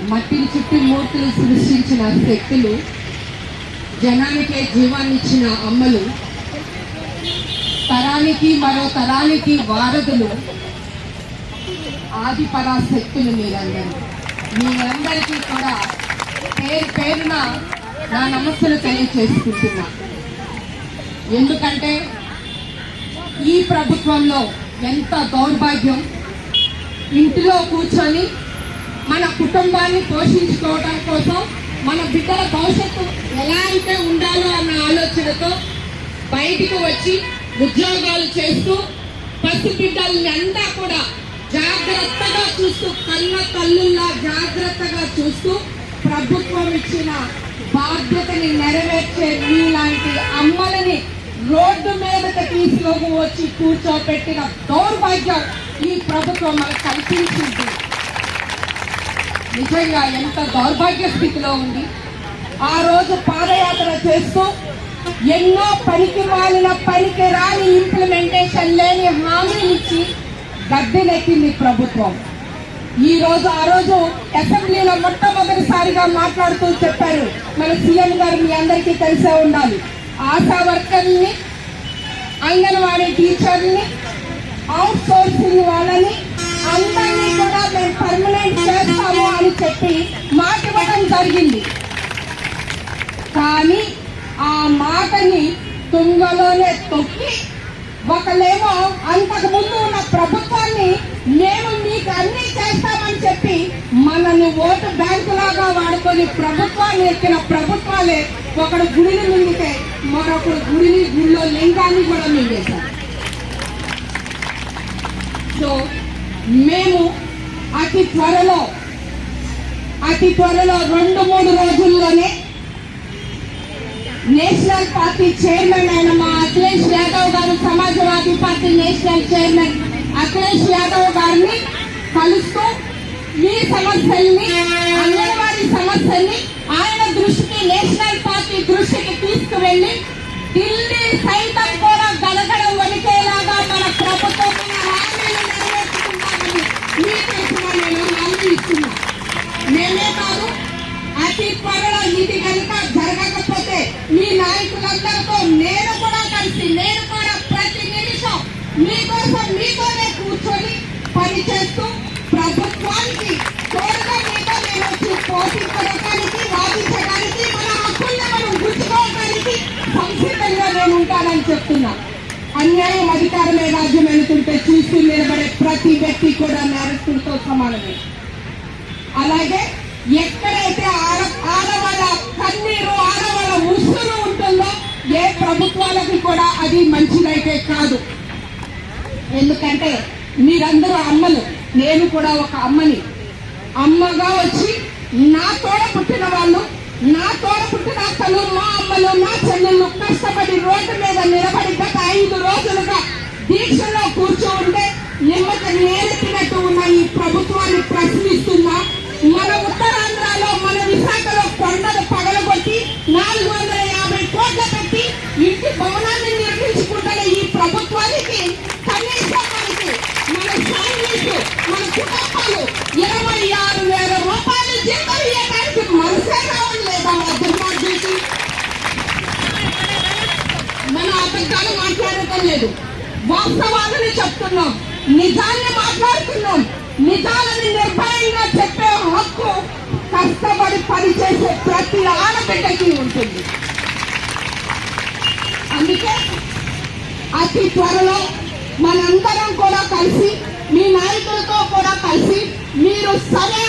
మట్టిని చుట్టి మూర్తులు సృష్టించిన శక్తులు, జనానికే జీవాన్నిచ్చిన అమ్మలు, తరానికి మరో తరానికి వారధులు, ఆది పరాశక్తులు మీరందరికీ కూడా పేరు పేరున నా నమస్సులు తెలియచేసుకుంటున్నా. ఎందుకంటే ఈ ప్రభుత్వంలో ఎంత దౌర్భాగ్యం, ఇంటిలో కూర్చొని మన కుటుంబాన్ని పోషించుకోవడం కోసం, మన బిడ్డల భవిష్యత్తు ఎలా అయితే ఉండాలో అన్న ఆలోచనతో బయటికి వచ్చి ఉద్యోగాలు చేస్తూ పసిబిడ్డల్ని అంతా కూడా జాగ్రత్తగా చూస్తూ, కన్న తల్లుల్లా జాగ్రత్తగా చూస్తూ ప్రభుత్వం ఇచ్చిన బాధ్యతని నెరవేర్చే మీలాంటి అమ్మలని రోడ్డు మీదకి తీసుకొని వచ్చి కూర్చోపెట్టిన దౌర్భాగ్యం ఈ ప్రభుత్వం మనకు కల్పించింది. నిజంగా ఎంత దౌర్భాగ్య స్థితిలో ఉంది. ఆ రోజు పాదయాత్ర చేస్తూ ఎన్నో పనికి రాని ఇంప్లిమెంటేషన్ లేని హామీలు ఇచ్చి గద్దెనెక్కింది ప్రభుత్వం. ఆ రోజు అసెంబ్లీలో మొట్టమొదటిసారిగా మాట్లాడుతూ చెప్పారు, మన సీఎం గారు మీ అందరికీ తెలిసే ఉండాలి, ఆశా వర్కర్ని, అంగన్వాడీ టీచర్ని, అవుట్ సోర్సింగ్ వాళ్ళని అందరినీ కూడా మేము పర్మనెంట్ చేస్తాము అని చెప్పి మాట ఇవ్వడం జరిగింది. కానీ ఆ మాటని తుంగలోనే తొక్కి ఒకలేమో అంతకు ముందు ఉన్న ప్రభుత్వాన్ని మేము మీకు అన్ని చేస్తామని చెప్పి మనల్ని ఓటు బ్యాంకు లాగా వాడుకొని ప్రభుత్వాన్ని ఎక్కిన ప్రభుత్వాలే ఒకడు గుడిని మింగితే మరొకడు గుడిలో లింగాన్ని కూడా మింగేశారు. సో మేము అతి త్వరలో 2-3 రోజుల్లోనే నేషనల్ పార్టీ చైర్మన్ అయిన మా అఖిలేష్ యాదవ్ గారు, Samajwadi party national chairman Akhilesh Yadav గారిని కలుస్తూ ఈ సమస్యల్ని, అంగన్వాడీ సమస్యల్ని ఆయన దృష్టికి, నేషనల్ పార్టీ దృష్టికి తీసుకువెళ్లి ఢిల్లీ సైతం కూడా గడగడ వణికేలాగా మన ప్రభుత్వం హామీలు నెరవేర్చుకుంటామని నేను హామీ ఇస్తున్నా. మేమే కాదు, అతి త్వరలో ఇది కనుక జరగకపోతే మీ నాయకులందరితో నేను కూడా కలిసి, నేను కూడా ప్రతి నిమిషం మీతోనే కూర్చొని పనిచేస్తూ ప్రభుత్వానికి తోడుగా మీతో నేను వచ్చి పోషించడానికి, వాదించడానికి, మన హక్కుల్ని మనం గుర్తుకోవడానికి సంసిద్ధంగా నేను ఉంటానని చెప్తున్నా. అన్యాయం అధికారమే రాజ్యం వెళుతుంటే చూస్తూ నిలబడే ప్రతి వ్యక్తి కూడా నేరస్తులతో సమానమే. అలాగే ఎక్కడైతే ఆడవాళ్ళ కన్నీరు, ఆడవాళ్ళ ఉసురు ఉంటుందో ఏ ప్రభుత్వాలకు కూడా అది మంచిదైతే కాదు. ఎందుకంటే మీరందరూ అమ్మలు, నేను కూడా ఒక అమ్మని. అమ్మగా వచ్చి నా తోడ పుట్టిన వాళ్ళు, నా తోడ పుట్టిన అక్కలు, మా అమ్మలు, మా చెల్లెళ్ళు కష్టపడి రోడ్డు మీద నిలబడి గత 5 రోజులుగా దీక్షలో కూర్చోంటే నిమ్మకి నేరెత్తినట్టు ఉన్న ఈ ప్రభుత్వాన్ని ప్రశ్నిస్తున్నా. మన ఉత్తరాంధ్రలో, మన విశాఖలో కొండలు పగలగొట్టి 450 కోట్లు పెట్టి ఇంటి భవనాన్ని నిర్మించుకుంటున్న ఈ ప్రభుత్వానికి కనీసం మన ఫ్యామిలీస్, మన కుటుంబాలు 26,000 రూపాయలు జీతం ఇవ్వడానికి మనసే రావడం లేదా? మన దుర్మార్గులకి మనం అబద్ధాలు మాట్లాడటం లేదు, వాస్తవాలను చెప్తున్నాం, నిజాన్ని మాట్లాడుతున్నాం. నిజాలని నిర్భయంగా చెప్పే హక్కు కష్టపడి పనిచేసే ప్రతి ఆడబిడ్డకి ఉంటుంది. అందుకే అతి త్వరలో మనందరం కూడా కలిసి, మీ నాయకులతో కూడా కలిసి, మీరు సరే